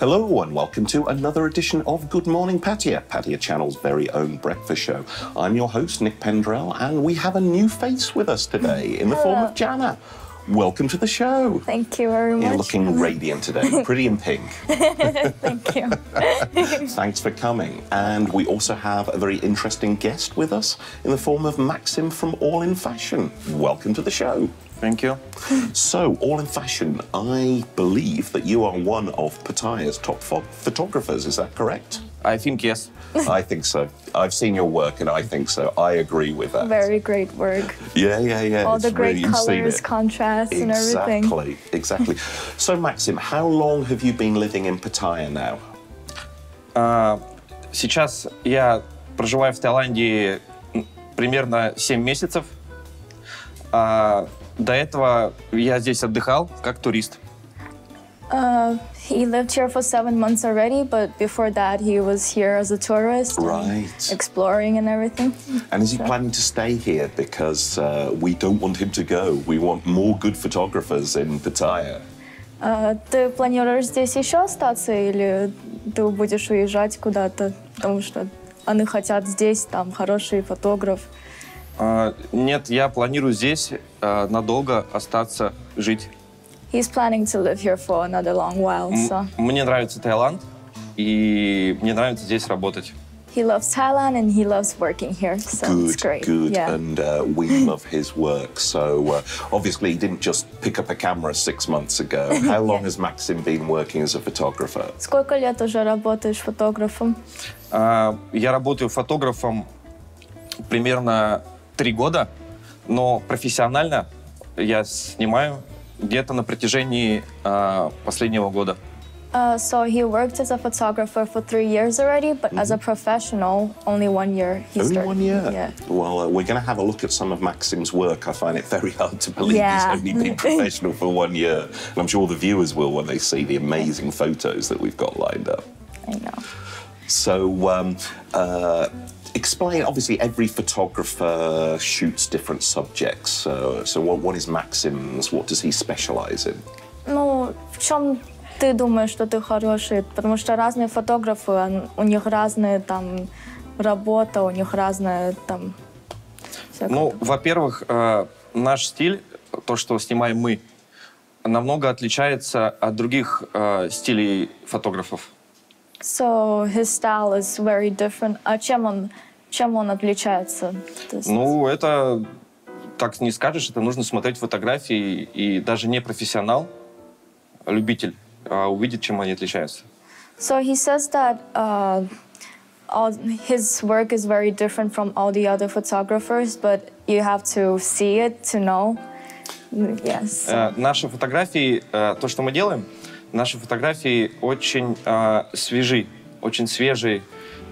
Hello and welcome to another edition of Good Morning Pattaya, Pattaya Channel's very own breakfast show. I'm your host, Nick Pendrell, and we have a new face with us today in the form of Jana. Welcome to the show. Thank you very much. You're looking radiant today, pretty in pink. Thank you. Thanks for coming. And we also have a very interesting guest with us in the form of Maxim from All in Fashion. Welcome to the show. Thank you. So, All in Fashion, I believe that you are one of Pattaya's top photographers, is that correct? I think yes. I think so. I've seen your work and I think so. I agree with that. Very great work. Yeah. All the great colors, contrasts and everything. Exactly. So, Maxim, how long have you been living in Pattaya now? Сейчас я проживаю в Таиланде примерно 7 месяцев. До этого я здесь отдыхал как турист. He lived here for 7 months already, but before that he was here as a tourist, right, exploring and everything. And is he planning to stay here? Because we don't want him to go. We want more good photographers in Pattaya. Ты планируешь здесь еще остаться или ты будешь уезжать куда-то? Потому что они хотят здесь, там хороший фотограф. Нет, я планирую здесь надолго остаться, жить. He's planning to live here for another long while, so. Мне нравится Таиланд, и мне нравится здесь работать. He loves Thailand and he loves working here, so it's great. Good, yeah. And we love his work. So obviously he didn't just pick up a camera 6 months ago. How long has Maxim been working as a photographer? Сколько лет уже работаешь фотографом? Я работаю фотографом примерно 3 года, но профессионально я снимаю где-то на протяжении последнего года. So he worked as a photographer for 3 years already, but as a professional, only 1 year he started. Only 1 year? Yeah. Well, we're going to have a look at some of Maxim's work. I find it very hard to believe Yeah. he's only been professional for 1 year. And I'm sure the viewers will when they see the amazing photos that we've got lined up. I know. So, explain, obviously every photographer shoots different subjects. So what is Maxim's, what does he specialize in? Ну, в чем ты думаешь, что ты хороший? Потому что разные фотографы, у них разные там работа, у них разная там... Ну, во-первых, наш стиль, то, что снимаем мы, намного отличается от других стилей фотографов. So his style is very different. А чем он отличается? Ну, это так не скажешь, это нужно смотреть фотографии, и даже не профессионал, любитель, увидит, чем они отличаются. So he says that his work is very different from all the other photographers, but you have to see it to know. Yes. Наши фотографии, то, что мы делаем, наши фотографии очень свежие,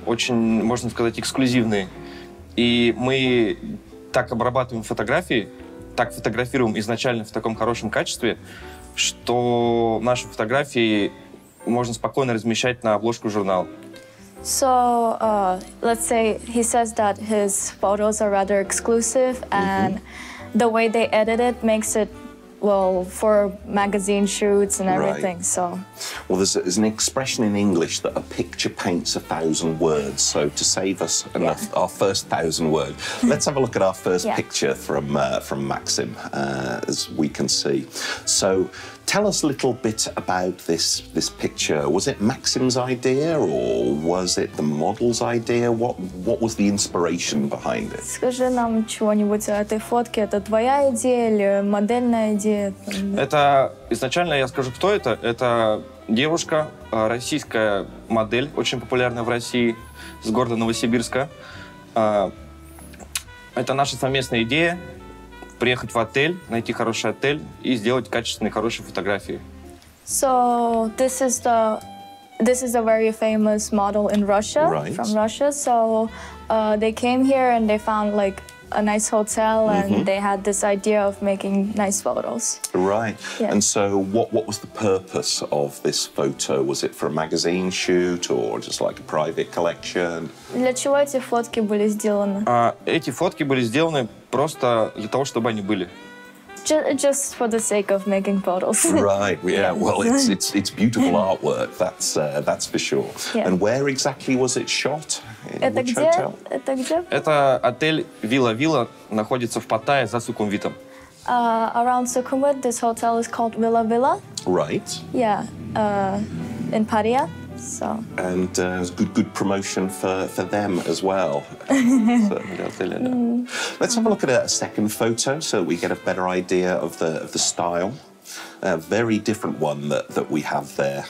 очень, можно сказать, эксклюзивные. И мы так обрабатываем фотографии, так фотографируем изначально в таком хорошем качестве, что наши фотографии можно спокойно размещать на обложку журнала. So, let's say he says that his photos are rather exclusive, and the way they edit it makes it, well, for magazine shoots and everything, right. So... Well, there's an expression in English that a picture paints 1,000 words. So to save us our first 1,000 words, let's have a look at our first picture from Maxim, as we can see. So tell us a little bit about this picture. Was it Maxim's idea or was it the model's idea? What was the inspiration behind it? Скажи нам чего-нибудь о этой фотке. Это твоя идея или модельная идея? Это изначально я скажу, кто это. Это девушка, российская модель, очень популярная в России, с города Новосибирска. Это наша совместная идея приехать в отель, найти хороший отель и сделать качественные, хорошие фотографии. So this is a very famous model in Russia, from Russia. So they came here and they found like a nice hotel, and they had this idea of making nice photos. Right. Yeah. And so what was the purpose of this photo? Was it for a magazine shoot or just like a private collection? Для чего эти фотки были сделаны? Эти фотки были сделаны просто для того, чтобы они были. Just for the sake of making photos. Right, yeah. Well, it's beautiful artwork, that's for sure. Yeah. And where exactly was it shot? In Это which где? hotel? Это где? Это отель Вилла, находится в Паттайе за Сукумвитом. Around Sukhumvit, this hotel is called Villa. Right. Yeah, in Pattaya. So. And good promotion for them as well. Let's have a look at a second photo so we get a better idea of the style. A very different one that we have there.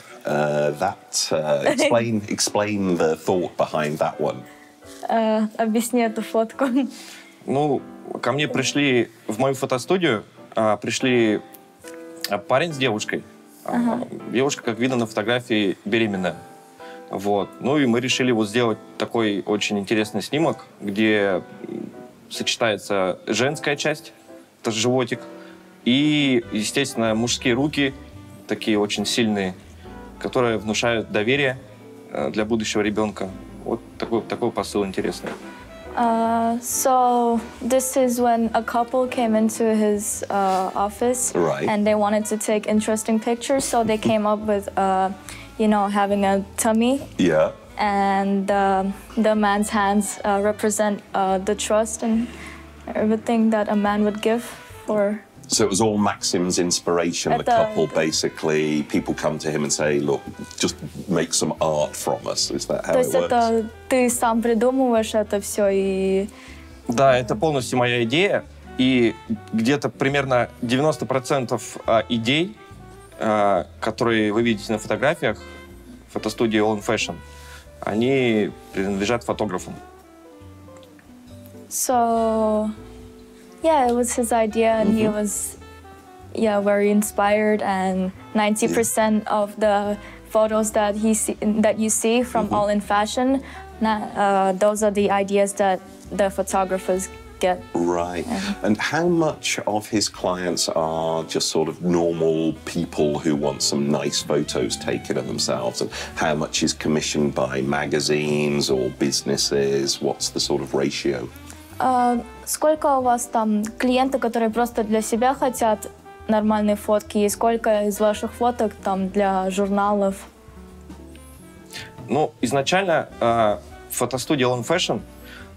Explain the thought behind that one. Объясни эту фотку. Ну, ко мне пришли в мою фотостудию, пришли парень с девушкой. Девушка, как видно на фотографии, беременная. Вот. Ну и мы решили вот сделать такой очень интересный снимок, где сочетается женская часть, это животик, и, естественно, мужские руки, такие очень сильные, которые внушают доверие для будущего ребенка. Вот такой посыл интересный. So this is when a couple came into his office, right. And they wanted to take interesting pictures. So they came up with, having a tummy. Yeah. And the man's hands represent the trust and everything that a man would give for. So it was all Maxim's inspiration, the couple, basically. People come to him and say, look, just make some art from us. Is that how it works? То есть ты сам придумываешь это все и... Да, это полностью моя идея. И где-то примерно 90% идей, которые вы видите на фотографиях фотостудии All in Fashion, они принадлежат фотографам. So... Yeah, it was his idea, and he was, very inspired. And 90% of the photos that you see from All in Fashion, those are the ideas that the photographers get. Right. And how much of his clients are just sort of normal people who want some nice photos taken of themselves, and how much is commissioned by magazines or businesses? What's the sort of ratio? Сколько у вас там клиенты, которые просто для себя хотят нормальные фотки, и сколько из ваших фоток там для журналов? Ну, изначально фотостудия All in Fashion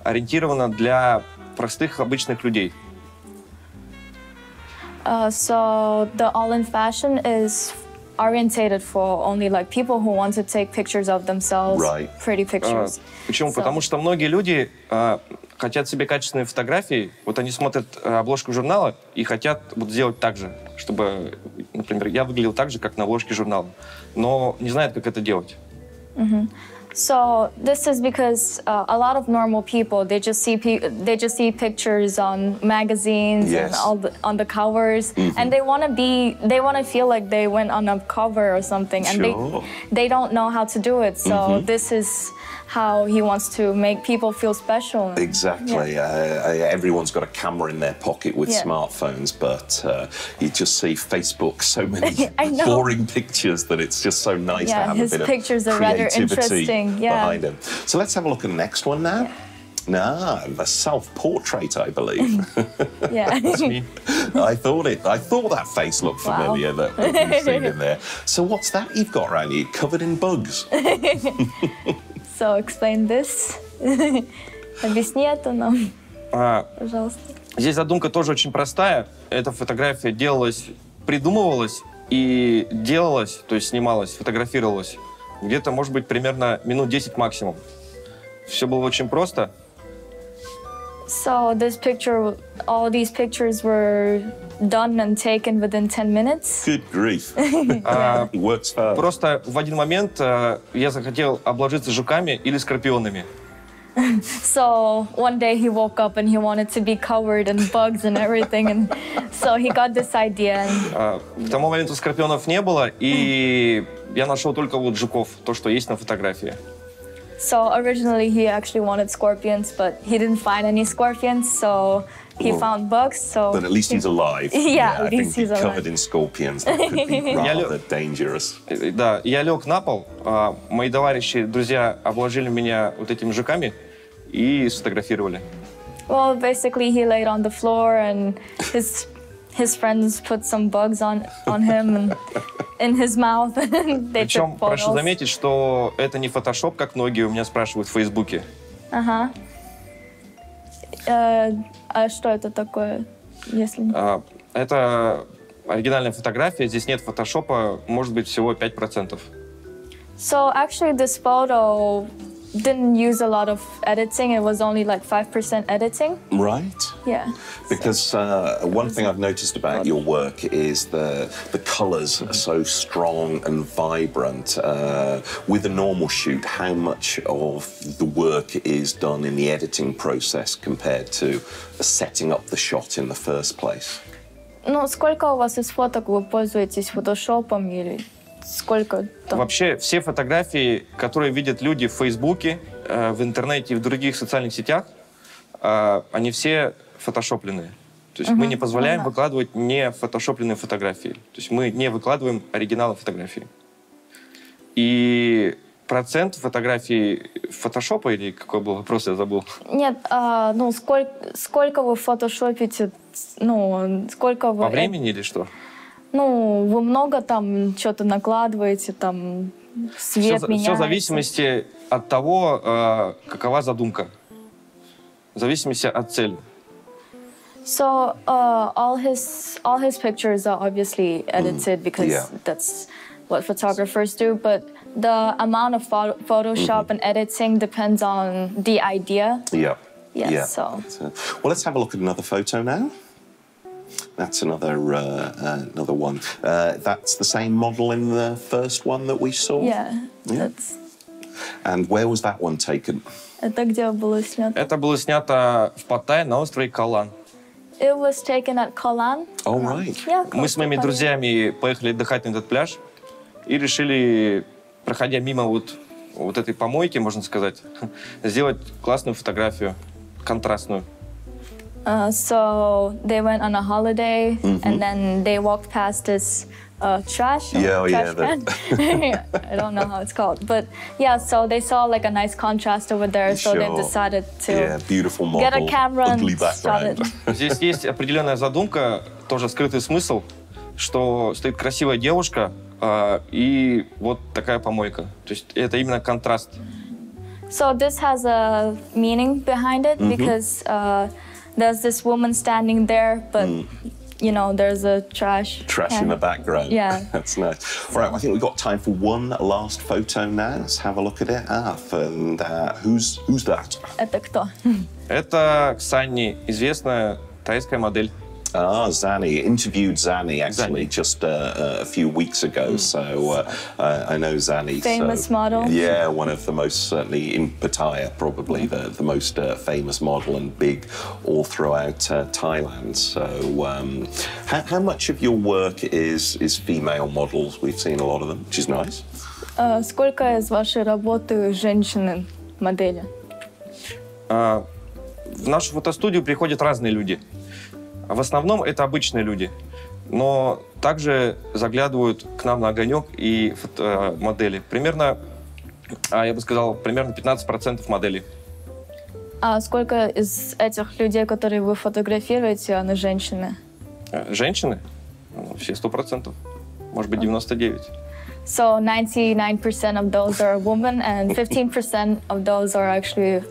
ориентирована для простых, обычных людей. So the All in Fashion is orientated for only like people who want to take pictures of themselves, right. Pretty pictures. Почему? Потому что многие люди хотят себе качественные фотографии, вот они смотрят обложку журнала и хотят вот сделать так же, чтобы, например, я выглядел так же, как на обложке журнала, но не знают, как это делать. So this is because a lot of normal people, they just see pictures on magazines, yes. And on the covers, and they want to feel like they went on a cover or something, and sure. they don't know how to do it. So this is how he wants to make people feel special. Exactly. Yeah. Everyone's got a camera in their pocket with smartphones, but you just see Facebook, so many boring pictures that it's just so nice to have a bit of pictures are rather interesting behind them. So let's have a look at the next one now. A self-portrait, I believe. Yeah. That's me. I thought that face looked familiar that we've seen in there. So what's that you've got around you? Covered in bugs. So explain this. Объясни это нам, пожалуйста. Здесь задумка тоже очень простая. Эта фотография придумывалась и делалась, то есть снималась, фотографировалась где-то, может быть, примерно минут 10 максимум. Все было очень просто. So all these pictures were done and taken within 10 minutes. Good grief. Works fast. Просто в один момент я захотел обложиться жуками или скорпионами. So one day he woke up and he wanted to be covered in bugs and everything, and so he got this idea. К тому моменту скорпионов не было, и я нашел только вот жуков, то, что есть на фотографии. So originally he actually wanted scorpions, but he didn't find any scorpions, so he found bugs. So but at least he's alive. Yeah, at least he's alive. Covered in scorpions. That could be rather dangerous. Да, я лег на пол, мои товарищи, друзья обложили меня вот этими жуками и сфотографировали. Well, basically he laid on the floor and his friends put some bugs on him and in his mouth. Причем прошу заметить, что это не фотошоп, как многие у меня спрашивают в Фейсбуке. Ага. А что это такое, если... Это оригинальная фотография, здесь нет фотошопа, может быть, всего 5%. So actually this photo didn't use a lot of editing. It was only like 5% editing. Right. Yeah. Because one thing I've noticed about your work is the colours are so strong and vibrant. With a normal shoot, how much of the work is done in the editing process compared to setting up the shot in the first place? Ну, сколько у вас из фоток вы пользуетесь фотошопом или сколько там? Вообще, все фотографии, которые видят люди в Фейсбуке, в интернете и в других социальных сетях, они все фотошопленные. То есть мы не позволяем выкладывать не фотошопленные фотографии. То есть мы не выкладываем оригиналы фотографий. И процент фотографий фотошопа, или какой был вопрос, я забыл? Нет, ну, сколько вы фотошопите, ну, сколько вы... По времени или что? Ну, вы много там что-то накладываете, там, свет меняется. Все в зависимости от того, какова задумка. В зависимости от цели. So, all his pictures are obviously edited because that's what photographers do, but the amount of Photoshop and editing depends on the idea. Yeah. Yes, yeah. So. Well, let's have a look at another photo now. That's another one. That's the same model in the first one that we saw? Yeah. That's... And where was that one taken? Это где было снято? Это было снято в Паттайе на острове Калан. It was taken at Kolan. Oh, right. Yeah, мы с моими друзьями поехали отдыхать на этот пляж и решили, проходя мимо вот этой помойки, можно сказать, сделать классную фотографию, контрастную. So they went on a holiday and then they walked past this trash can. I don't know how it's called, but yeah, so they saw like a nice contrast over there, so they decided to beautiful model, get a camera and shot it. Здесь есть определенная задумка, тоже скрытый смысл, что стоит красивая девушка и вот такая помойка. То есть это именно контраст. So this has a meaning behind it because there's this woman standing there, but you know, there's a trash in the background. Yeah. That's nice. All right, I think we've got time for one last photo now. Let's have a look at it. And who's that? Это кто? Это Ксани, известная тайская модель. Zanny. Interviewed Zanny, actually, just a few weeks ago. So I know Zanny. Famous model. Yeah, one of the most, certainly in Pattaya, probably the most famous model and big all throughout Thailand. So how much of your work is female models? We've seen a lot of them, which is nice. Сколько из вашей работы женщины-модели? В нашу фотостудию приходят разные люди. В основном это обычные люди, но также заглядывают к нам на огонек и модели. Примерно, я бы сказал, примерно 15% моделей. А сколько из этих людей, которые вы фотографируете, они женщины? Женщины? Все 100%. Может быть, 99%. So 99% of those are women and 15% of those are actually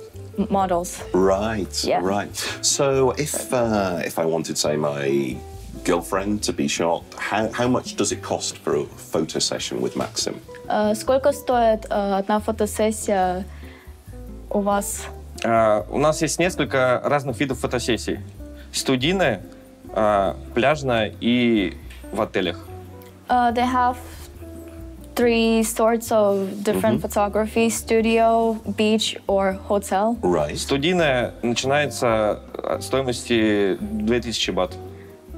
models. Right, yeah. Right. So if I wanted, say, my girlfriend to be shot, how much does it cost for a photo session with Maxim? Сколько стоит одна фотосессия у вас? У нас есть несколько разных видов фотосессий. Студийная, пляжная и в отелях. They have 3 sorts of different photography: studio, beach, or hotel. Right. Студийная начинается от стоимости 2000 бат.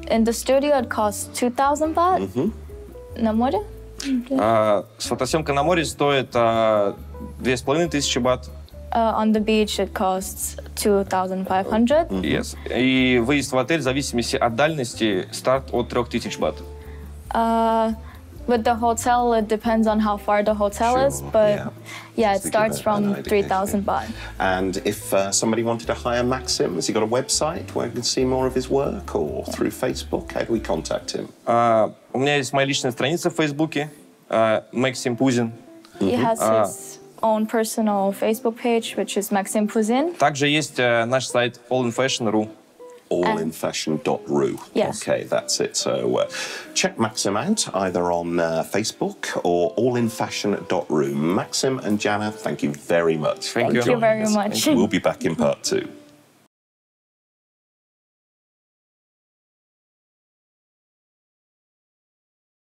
In the studio it costs 2000 baht. На море? С фотосъемкой на море стоит 2500 бат. On the beach it costs 2500. Yes. И выезд в отель в зависимости от дальности старт от 3000 бат. with the hotel, it depends on how far the hotel is, but yeah, it starts from 3,000 baht. And if somebody wanted to hire Maxim, has he got a website where you can see more of his work, or through Facebook? How do we contact him? У меня есть моя личная страница в Фейсбуке, Maxim Puzin. He has his own personal Facebook page, which is Maxim Puzin. Также есть наш сайт allinfashion.ru. allinfashion.ru. Yes. Okay, that's it. So check Maxim out either on Facebook or allinfashion.ru. Maxim and Jana, thank you very much. Thank you very much. We'll be back in part 2.